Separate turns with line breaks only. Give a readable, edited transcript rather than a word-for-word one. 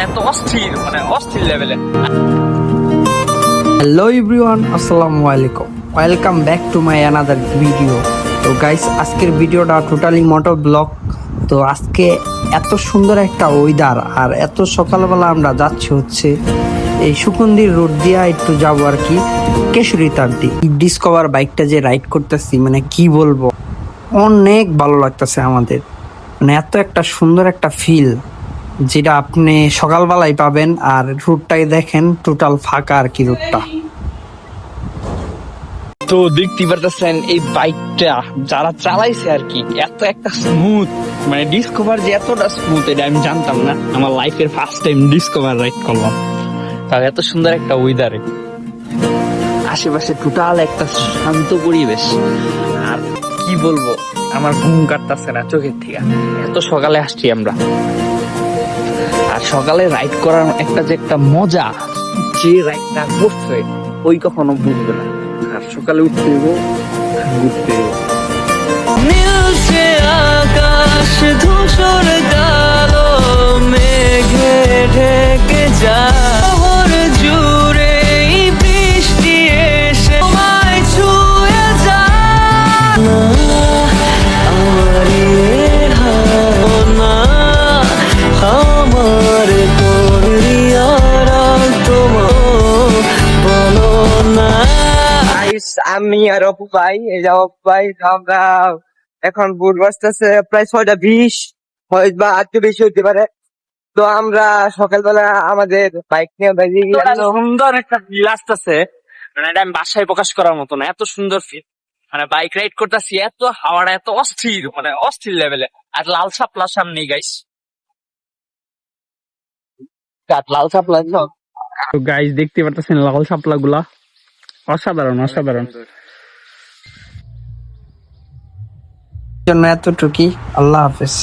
এত অস্থির অস্থির লেভেলে।
হ্যালো এভরিওয়ান, আসসালামু আলাইকুম, welcome back to my another video. তো গাইস, আজকের ভিডিওটা টোটালি মোটর ব্লগ। তো আজকে এত সুন্দর একটা ওয়েদার আর এত সকালবেলা আমরা যাচ্ছি হচ্ছে এই সুকুন্দির রোড দিয়া একটু যাবো আর কি কেশরী তান্তি ডিসকভার বাইকটা যে রাইড করতেছি, মানে কি বলবো, অনেক ভালো লাগতেছে আমাদের। মানে এত একটা সুন্দর একটা ফিল যেটা আপনি সকালবেলায় পাবেন। আর রুটটাই দেখেন, টোটাল ফাঁকা আর কি রুটটা।
তো দেখতে পারতেছেন এই বাইকটা যারা চালাইছে আর কি, এত একটা স্মুথ, মানে ডিসকভার যে এতটা স্মুথ এটা আমি জানতাম না। আমার লাইফের ফার্স্ট টাইম ডিসকভার রাইড করলাম, তাও এত সুন্দর একটা ওয়েদারে, আশেপাশে টোটাল একটা শান্ত পরিবেশ। আর কি বলবো, আমার ঘুম কাটতেছে না চোখের থেকে, এত সকালে আসছি আমরা। আর সকালে রাইড করার একটা যে একটা মজা, যে রাইডটা করছে ওই কখনো বুঝবে না। আর সকালে উঠতে হইবো, ঘুরতে হইবো।
নীলছে আকাশ ধূসর কালো মেঘে ঢেকে যায়, শহর জুড়ে বৃষ্টি এসে তোমায় ছুঁয়ে যায় না, আমার না আমার করিয়ার তোমার বলো না।
আমি আর অপু ভাই, এই যে অপু ভাই, আমরা এখন ভোর বাজতেছে প্রায় 6:20, হয়তো বা আরেকটু বেশি হতে পারে। তো আমরা সকালবেলা আমাদের বাইক নিয়ে বেরিয়ে গেলাম।
সুন্দর একটা ফিল আসতেছে, মানে এটা আমি বাসায় প্রকাশ করার মতো না, এত সুন্দর ফিল। মানে বাইক রাইড করতেছি, এত হাওয়াটা এত অস্থির, মানে অস্থির লেভেলে। আর লাল সাপলা সামনে গাইস, লাল সাপলা। তো গাইস দেখতে পারতেছেন লাল সাপলা গুলা, অসাধারণ অসাধারণ।
জন্য এতটুকুই, আল্লাহ হাফেজ।